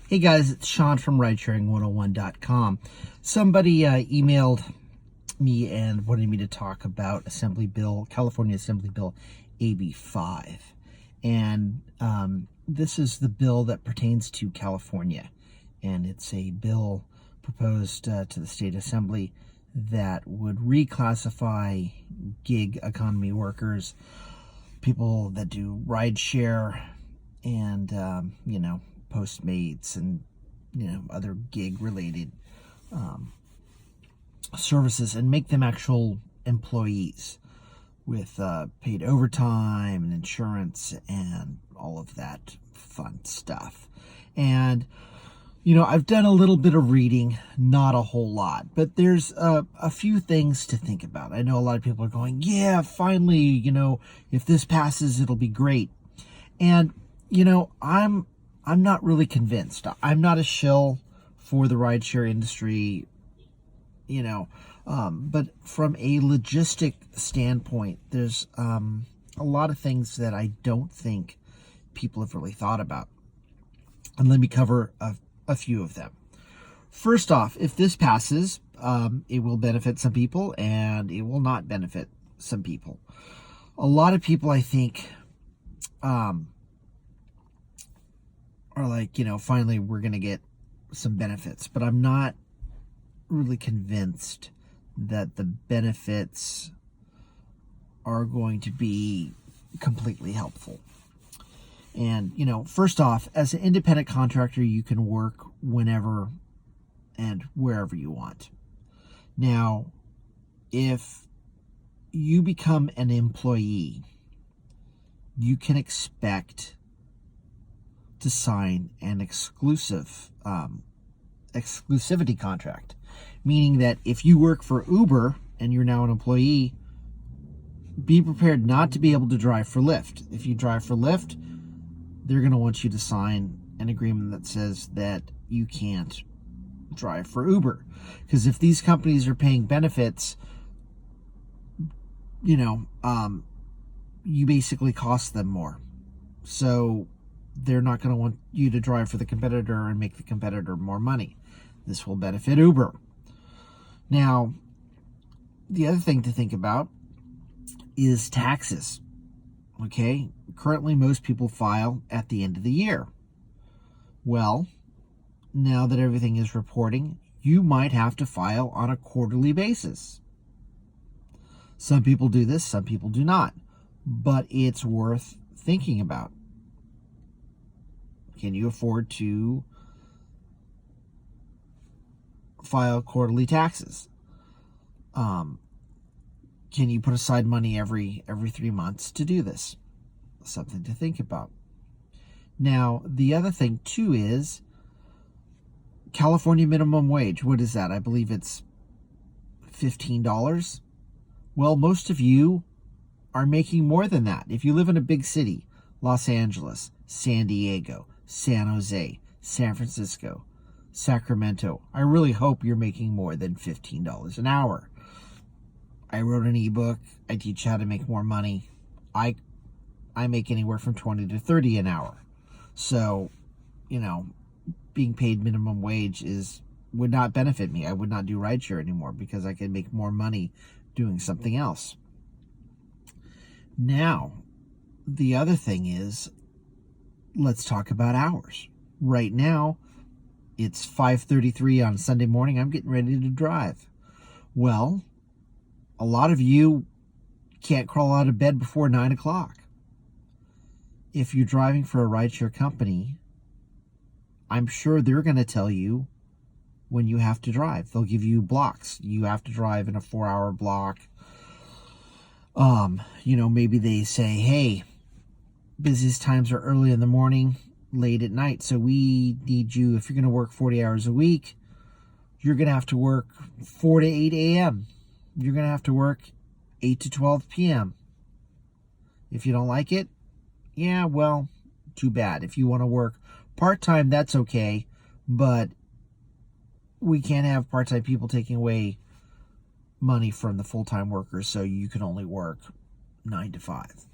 Hey guys, it's Sean from Ridesharing101.com. Somebody emailed me and wanted me to talk about California Assembly Bill AB 5. And this is the bill that pertains to California. And it's a bill proposed to the state assembly that would reclassify gig economy workers, people that do rideshare, and Postmates and other gig related services, and make them actual employees with paid overtime and insurance and all of that fun stuff. And I've done a little bit of reading, not a whole lot, but there's a few things to think about. I know a lot of people are going, yeah, finally, if this passes, it'll be great. And I'm not really convinced. I'm not a shill for the rideshare industry, but from a logistic standpoint, there's a lot of things that I don't think people have really thought about. And let me cover a few of them. First off, if this passes, it will benefit some people and it will not benefit some people. A lot of people, I think, are like, finally we're going to get some benefits. But I'm not really convinced that the benefits are going to be completely helpful. And, first off, as an independent contractor, you can work whenever and wherever you want. Now, if you become an employee, you can expect to sign an exclusivity contract, meaning that if you work for Uber and you're now an employee, be prepared not to be able to drive for Lyft. If you drive for Lyft, they're going to want you to sign an agreement that says that you can't drive for Uber, because if these companies are paying benefits, you basically cost them more. So they're not going to want you to drive for the competitor and make the competitor more money. This will benefit Uber. Now, the other thing to think about is taxes. Okay? Currently, most people file at the end of the year. Well, now that everything is reporting, you might have to file on a quarterly basis. Some people do this, some people do not. But it's worth thinking about. Can you afford to file quarterly taxes? Can you put aside money every 3 months to do this? Something to think about. Now, the other thing too is California minimum wage. What is that? I believe it's $15. Well, most of you are making more than that. If you live in a big city, Los Angeles, San Diego, San Jose, San Francisco, Sacramento, I really hope you're making more than $15 an hour. I wrote an ebook. I teach how to make more money. I make anywhere from 20 to 30 an hour. So, being paid minimum wage would not benefit me. I would not do rideshare anymore because I can make more money doing something else. Now, the other thing is, let's talk about hours. Right now, it's 5:33 on Sunday morning. I'm getting ready to drive. Well, a lot of you can't crawl out of bed before 9 o'clock. If you're driving for a rideshare company, I'm sure they're going to tell you when you have to drive. They'll give you blocks. You have to drive in a 4-hour block. Maybe they say, hey, busiest times are early in the morning, late at night. So we need you, if you're going to work 40 hours a week, you're going to have to work 4 to 8 a.m. You're going to have to work 8 to 12 p.m. If you don't like it, yeah, well, too bad. If you want to work part-time, that's okay. But we can't have part-time people taking away money from the full-time workers, so you can only work 9 to 5.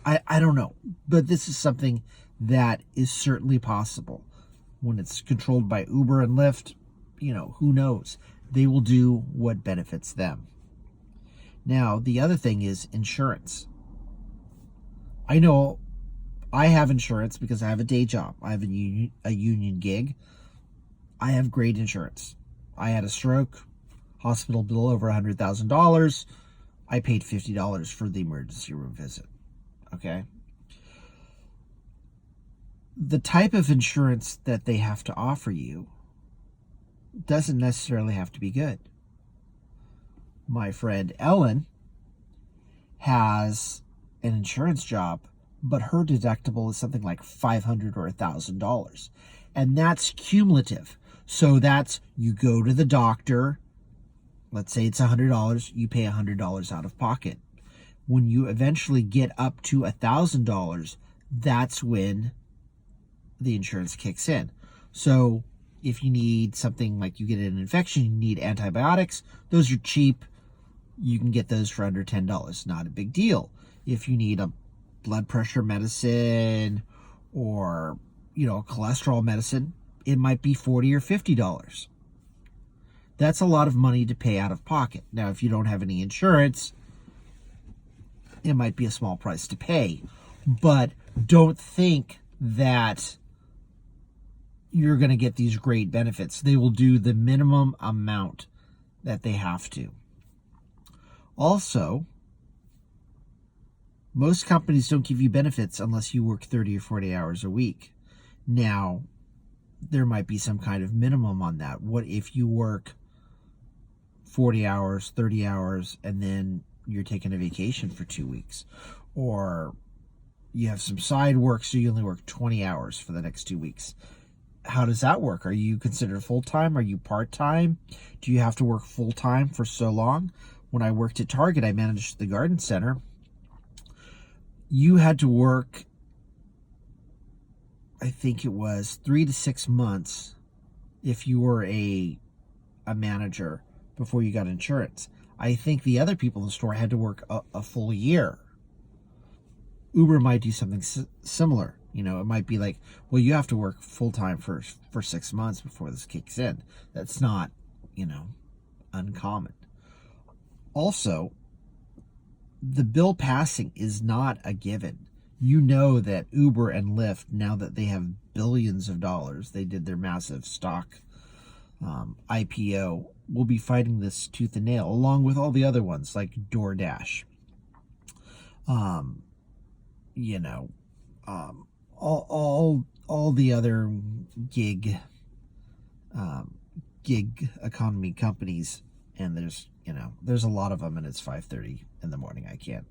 I don't know, but this is something that is certainly possible. When it's controlled by Uber and Lyft, who knows? They will do what benefits them. Now, the other thing is insurance. I know I have insurance because I have a day job. I have a union gig. I have great insurance. I had a stroke, hospital bill over $100,000. I paid $50 for the emergency room visit. Okay? The type of insurance that they have to offer you doesn't necessarily have to be good. My friend Ellen has an insurance job, but her deductible is something like $500 or $1,000. And that's cumulative. So that's, you go to the doctor, let's say it's $100, you pay $100 out of pocket. When you eventually get up to $1,000, that's when the insurance kicks in. So if you need something like you get an infection, you need antibiotics, those are cheap. You can get those for under $10. Not a big deal. If you need a blood pressure medicine or, cholesterol medicine, it might be $40 or $50. That's a lot of money to pay out of pocket. Now, if you don't have any insurance, it might be a small price to pay. But don't think that you're going to get these great benefits. They will do the minimum amount that they have to. Also, most companies don't give you benefits unless you work 30 or 40 hours a week. Now, there might be some kind of minimum on that. What if you work 40 hours, 30 hours, and then you're taking a vacation for 2 weeks? Or you have some side work, so you only work 20 hours for the next 2 weeks. How does that work? Are you considered full-time? Are you part-time? Do you have to work full-time for so long? When I worked at Target, I managed the garden center. You had to work, I think it was 3 to 6 months if you were a manager before you got insurance. I think the other people in the store had to work a full year. Uber might do something similar. It might be like, well, you have to work full-time for 6 months before this kicks in. That's not, uncommon. Also, the bill passing is not a given. You know that Uber and Lyft, now that they have billions of dollars, they did their massive stock IPO, will be fighting this tooth and nail, along with all the other ones like DoorDash. All the other gig economy companies, and there's a lot of them, and it's 5:30 in the morning. I can't,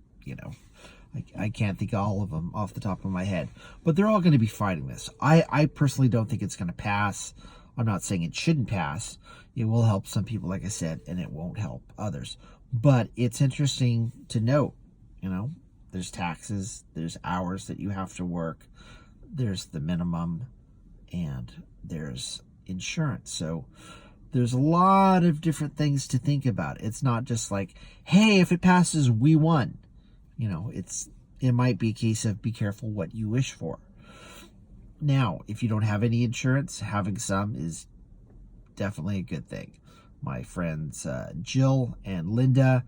I can't think of all of them off the top of my head, but they're all going to be fighting this. I personally don't think it's going to pass. I'm not saying it shouldn't pass. It will help some people, like I said, and it won't help others. But it's interesting to note, there's taxes, there's hours that you have to work, there's the minimum, and there's insurance. So there's a lot of different things to think about. It's not just like, hey, if it passes, we won. It might be a case of be careful what you wish for. Now, if you don't have any insurance, having some is definitely a good thing. My friends Jill and Linda,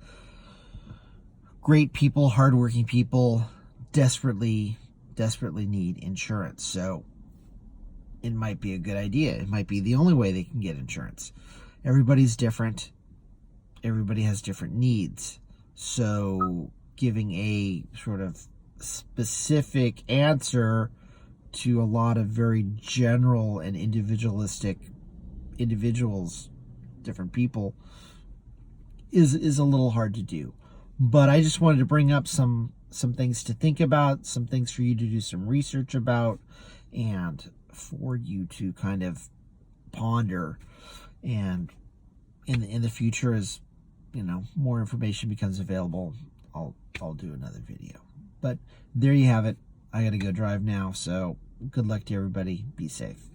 great people, hardworking people, desperately need insurance. So it might be a good idea. It might be the only way they can get insurance. Everybody's different. Everybody has different needs. So giving a sort of specific answer to a lot of very general and individualistic individuals, different people, is a little hard to do. But I just wanted to bring up some things to think about, some things for you to do some research about, and for you to kind of ponder. And in the future, as more information becomes available, I'll do another video. But there you have it. I got to go drive now, so good luck to everybody. Be safe.